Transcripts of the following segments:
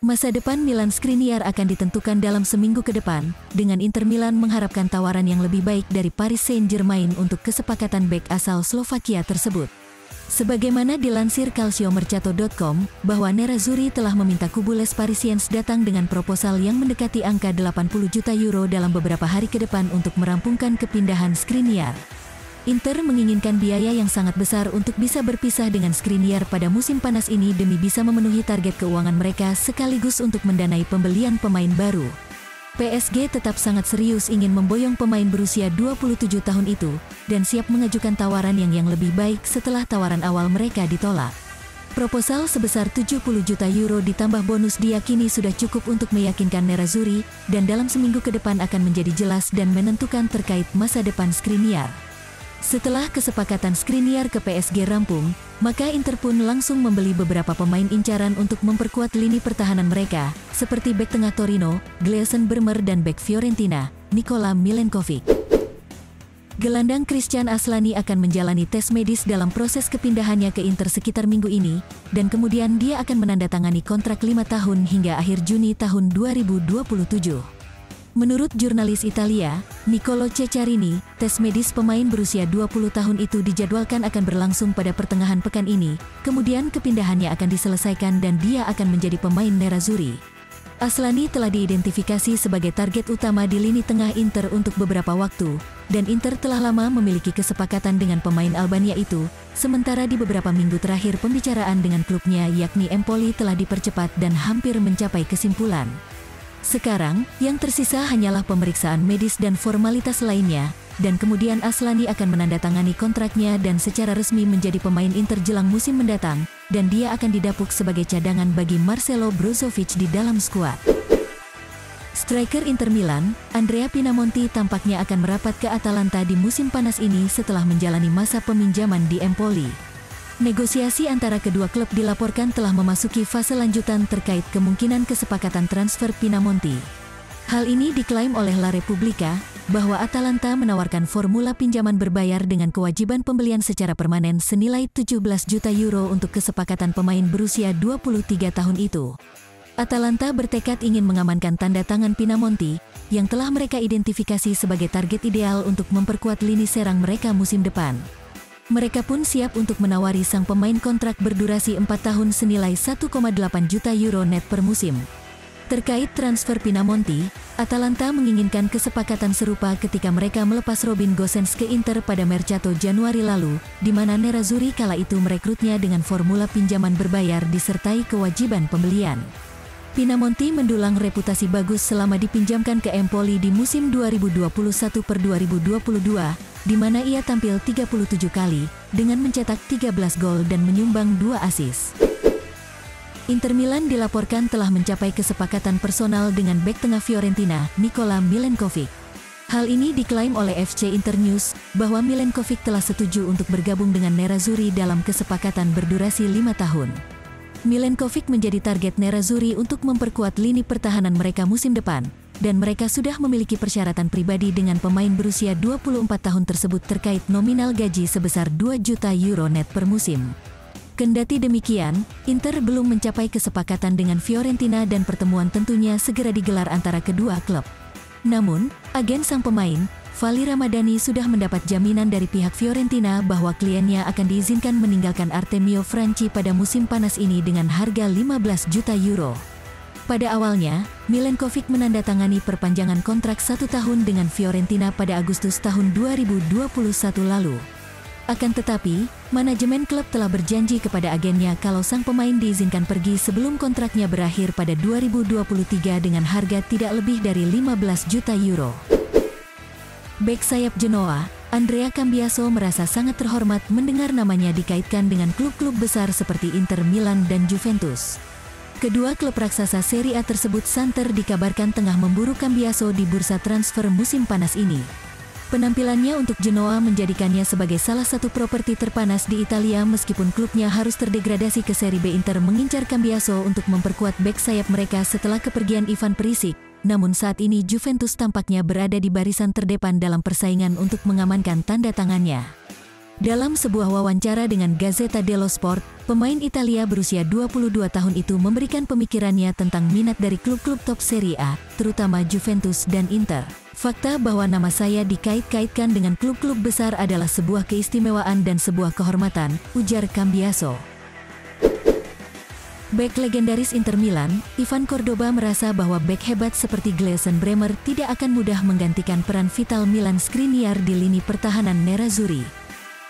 Masa depan Milan Skriniar akan ditentukan dalam seminggu ke depan, dengan Inter Milan mengharapkan tawaran yang lebih baik dari Paris Saint-Germain untuk kesepakatan bek asal Slovakia tersebut. Sebagaimana dilansir calciomercato.com, bahwa Nerazzurri telah meminta kubu Les Parisiens datang dengan proposal yang mendekati angka 80 juta euro dalam beberapa hari ke depan untuk merampungkan kepindahan Skriniar. Inter menginginkan biaya yang sangat besar untuk bisa berpisah dengan Skriniar pada musim panas ini demi bisa memenuhi target keuangan mereka sekaligus untuk mendanai pembelian pemain baru. PSG tetap sangat serius ingin memboyong pemain berusia 27 tahun itu, dan siap mengajukan tawaran yang lebih baik setelah tawaran awal mereka ditolak. Proposal sebesar 70 juta euro ditambah bonus diyakini sudah cukup untuk meyakinkan Nerazzurri, dan dalam seminggu ke depan akan menjadi jelas dan menentukan terkait masa depan Skriniar. Setelah kesepakatan Skriniar ke PSG rampung, maka Inter pun langsung membeli beberapa pemain incaran untuk memperkuat lini pertahanan mereka, seperti bek tengah Torino, Gleison Bremer dan bek Fiorentina, Nikola Milenkovic. Gelandang Christian Aslani akan menjalani tes medis dalam proses kepindahannya ke Inter sekitar minggu ini, dan kemudian dia akan menandatangani kontrak 5 tahun hingga akhir Juni tahun 2027. Menurut jurnalis Italia, Niccolò Ceccarini, tes medis pemain berusia 20 tahun itu dijadwalkan akan berlangsung pada pertengahan pekan ini, kemudian kepindahannya akan diselesaikan dan dia akan menjadi pemain Nerazzurri. Aslani telah diidentifikasi sebagai target utama di lini tengah Inter untuk beberapa waktu, dan Inter telah lama memiliki kesepakatan dengan pemain Albania itu, sementara di beberapa minggu terakhir pembicaraan dengan klubnya yakni Empoli telah dipercepat dan hampir mencapai kesimpulan. Sekarang, yang tersisa hanyalah pemeriksaan medis dan formalitas lainnya, dan kemudian Aslani akan menandatangani kontraknya dan secara resmi menjadi pemain Inter jelang musim mendatang, dan dia akan didapuk sebagai cadangan bagi Marcelo Brozovic di dalam skuad. Striker Inter Milan, Andrea Pinamonti tampaknya akan merapat ke Atalanta di musim panas ini setelah menjalani masa peminjaman di Empoli. Negosiasi antara kedua klub dilaporkan telah memasuki fase lanjutan terkait kemungkinan kesepakatan transfer Pinamonti. Hal ini diklaim oleh La Repubblica, bahwa Atalanta menawarkan formula pinjaman berbayar dengan kewajiban pembelian secara permanen senilai 17 juta euro untuk kesepakatan pemain berusia 23 tahun itu. Atalanta bertekad ingin mengamankan tanda tangan Pinamonti, yang telah mereka identifikasi sebagai target ideal untuk memperkuat lini serang mereka musim depan. Mereka pun siap untuk menawari sang pemain kontrak berdurasi 4 tahun senilai 1,8 juta euro net per musim. Terkait transfer Pinamonti, Atalanta menginginkan kesepakatan serupa ketika mereka melepas Robin Gosens ke Inter pada Mercato Januari lalu, di mana Nerazzurri kala itu merekrutnya dengan formula pinjaman berbayar disertai kewajiban pembelian. Pinamonti mendulang reputasi bagus selama dipinjamkan ke Empoli di musim 2021-2022, di mana ia tampil 37 kali, dengan mencetak 13 gol dan menyumbang 2 assist. Inter Milan dilaporkan telah mencapai kesepakatan personal dengan bek tengah Fiorentina, Nikola Milenkovic. Hal ini diklaim oleh FC Internews, bahwa Milenkovic telah setuju untuk bergabung dengan Nerazzurri dalam kesepakatan berdurasi 5 tahun. Milenkovic menjadi target Nerazzurri untuk memperkuat lini pertahanan mereka musim depan, dan mereka sudah memiliki persyaratan pribadi dengan pemain berusia 24 tahun tersebut terkait nominal gaji sebesar 2 juta euro net per musim. Kendati demikian, Inter belum mencapai kesepakatan dengan Fiorentina dan pertemuan tentunya segera digelar antara kedua klub. Namun, agen sang pemain, Vali Ramadhani sudah mendapat jaminan dari pihak Fiorentina bahwa kliennya akan diizinkan meninggalkan Artemio Franchi pada musim panas ini dengan harga 15 juta euro. Pada awalnya, Milenkovic menandatangani perpanjangan kontrak 1 tahun dengan Fiorentina pada Agustus tahun 2021 lalu. Akan tetapi, manajemen klub telah berjanji kepada agennya kalau sang pemain diizinkan pergi sebelum kontraknya berakhir pada 2023 dengan harga tidak lebih dari 15 juta euro. Bek sayap Genoa, Andrea Cambiaso merasa sangat terhormat mendengar namanya dikaitkan dengan klub-klub besar seperti Inter Milan dan Juventus. Kedua klub raksasa Serie A tersebut santer dikabarkan tengah memburu Cambiaso di bursa transfer musim panas ini. Penampilannya untuk Genoa menjadikannya sebagai salah satu properti terpanas di Italia meskipun klubnya harus terdegradasi ke Serie B. Inter mengincar Cambiaso untuk memperkuat bek sayap mereka setelah kepergian Ivan Perisic. Namun saat ini Juventus tampaknya berada di barisan terdepan dalam persaingan untuk mengamankan tanda tangannya. Dalam sebuah wawancara dengan Gazzetta dello Sport, pemain Italia berusia 22 tahun itu memberikan pemikirannya tentang minat dari klub-klub top Serie A, terutama Juventus dan Inter. Fakta bahwa nama saya dikait-kaitkan dengan klub-klub besar adalah sebuah keistimewaan dan sebuah kehormatan, ujar Cambiaso. Bek legendaris Inter Milan, Ivan Cordoba merasa bahwa bek hebat seperti Gleison Bremer tidak akan mudah menggantikan peran vital Milan Skriniar di lini pertahanan Nerazzurri.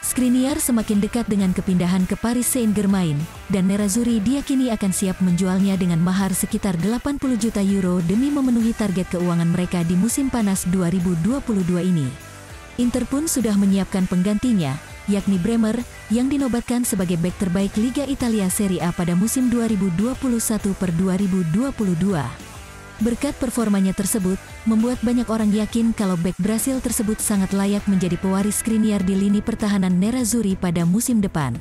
Skriniar semakin dekat dengan kepindahan ke Paris Saint-Germain, dan Nerazzurri diyakini akan siap menjualnya dengan mahar sekitar 80 juta euro demi memenuhi target keuangan mereka di musim panas 2022 ini. Inter pun sudah menyiapkan penggantinya, yakni Bremer, yang dinobatkan sebagai bek terbaik Liga Italia Serie A pada musim 2021-2022. Berkat performanya tersebut, membuat banyak orang yakin kalau bek Brasil tersebut sangat layak menjadi pewaris Skriniar di lini pertahanan Nerazzurri pada musim depan.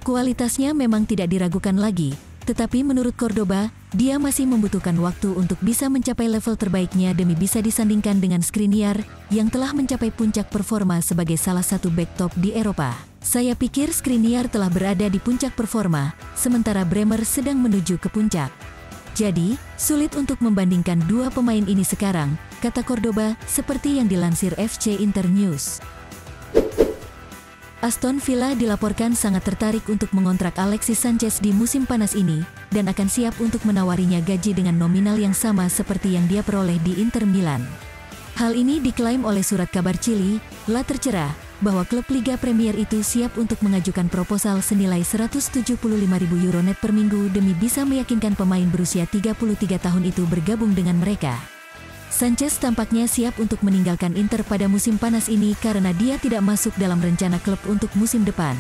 Kualitasnya memang tidak diragukan lagi, tetapi menurut Cordoba, dia masih membutuhkan waktu untuk bisa mencapai level terbaiknya demi bisa disandingkan dengan Skriniar, yang telah mencapai puncak performa sebagai salah satu bek top di Eropa. Saya pikir Skriniar telah berada di puncak performa, sementara Bremer sedang menuju ke puncak. Jadi, sulit untuk membandingkan dua pemain ini sekarang, kata Cordoba, seperti yang dilansir FC Internews. Aston Villa dilaporkan sangat tertarik untuk mengontrak Alexis Sanchez di musim panas ini, dan akan siap untuk menawarinya gaji dengan nominal yang sama seperti yang dia peroleh di Inter Milan. Hal ini diklaim oleh surat kabar Chili, La Tercera, bahwa klub Liga Premier itu siap untuk mengajukan proposal senilai 175.000 euro net per minggu demi bisa meyakinkan pemain berusia 33 tahun itu bergabung dengan mereka. Sanchez tampaknya siap untuk meninggalkan Inter pada musim panas ini karena dia tidak masuk dalam rencana klub untuk musim depan.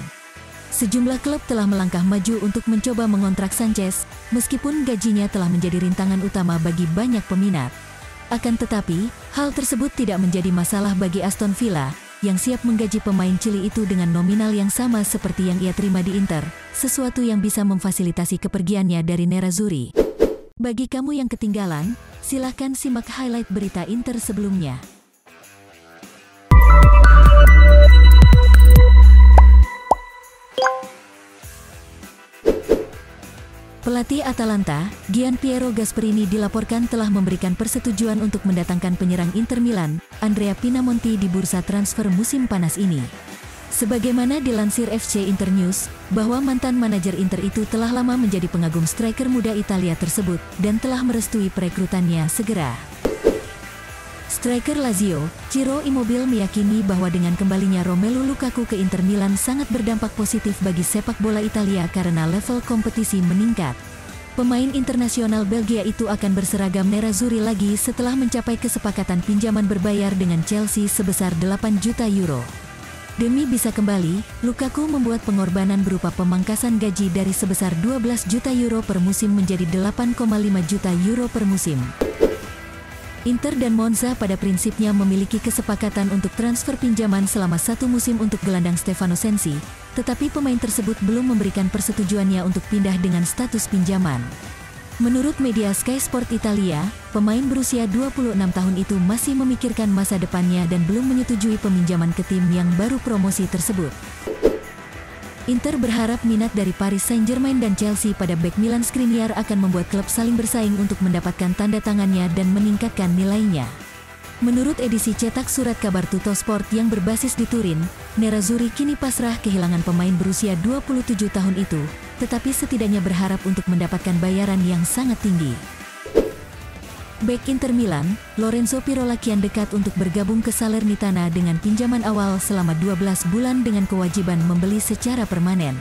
Sejumlah klub telah melangkah maju untuk mencoba mengontrak Sanchez, meskipun gajinya telah menjadi rintangan utama bagi banyak peminat. Akan tetapi, hal tersebut tidak menjadi masalah bagi Aston Villa, yang siap menggaji pemain Chili itu dengan nominal yang sama seperti yang ia terima di Inter, sesuatu yang bisa memfasilitasi kepergiannya dari Nerazzurri. Bagi kamu yang ketinggalan, silahkan simak highlight berita Inter sebelumnya. Pelatih Atalanta, Gianpiero Gasperini dilaporkan telah memberikan persetujuan untuk mendatangkan penyerang Inter Milan, Andrea Pinamonti di bursa transfer musim panas ini. Sebagaimana dilansir FC Internews, bahwa mantan manajer Inter itu telah lama menjadi pengagum striker muda Italia tersebut dan telah merestui perekrutannya segera. Striker Lazio, Ciro Immobile meyakini bahwa dengan kembalinya Romelu Lukaku ke Inter Milan sangat berdampak positif bagi sepak bola Italia karena level kompetisi meningkat. Pemain internasional Belgia itu akan berseragam Nerazzurri lagi setelah mencapai kesepakatan pinjaman berbayar dengan Chelsea sebesar 8 juta euro. Demi bisa kembali, Lukaku membuat pengorbanan berupa pemangkasan gaji dari sebesar 12 juta euro per musim menjadi 8,5 juta euro per musim. Inter dan Monza pada prinsipnya memiliki kesepakatan untuk transfer pinjaman selama satu musim untuk gelandang Stefano Sensi, tetapi pemain tersebut belum memberikan persetujuannya untuk pindah dengan status pinjaman. Menurut media Sky Sport Italia, pemain berusia 26 tahun itu masih memikirkan masa depannya dan belum menyetujui peminjaman ke tim yang baru promosi tersebut. Inter berharap minat dari Paris Saint-Germain dan Chelsea pada bek Milan Skriniar akan membuat klub saling bersaing untuk mendapatkan tanda tangannya dan meningkatkan nilainya. Menurut edisi cetak surat kabar Tuttosport yang berbasis di Turin, Nerazzurri kini pasrah kehilangan pemain berusia 27 tahun itu, tetapi setidaknya berharap untuk mendapatkan bayaran yang sangat tinggi. Bek Inter Milan, Lorenzo Pirola kian dekat untuk bergabung ke Salernitana dengan pinjaman awal selama 12 bulan dengan kewajiban membeli secara permanen.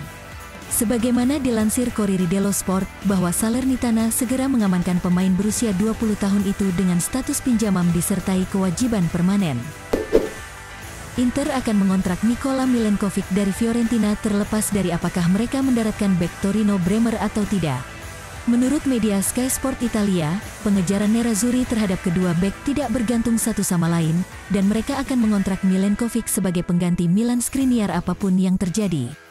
Sebagaimana dilansir Corriere dello Sport, bahwa Salernitana segera mengamankan pemain berusia 20 tahun itu dengan status pinjaman disertai kewajiban permanen. Inter akan mengontrak Nikola Milenkovic dari Fiorentina terlepas dari apakah mereka mendaratkan bek Torino Bremer atau tidak. Menurut media Sky Sport Italia, pengejaran Nerazzurri terhadap kedua bek tidak bergantung satu sama lain, dan mereka akan mengontrak Milenkovic sebagai pengganti Milan Skriniar apapun yang terjadi.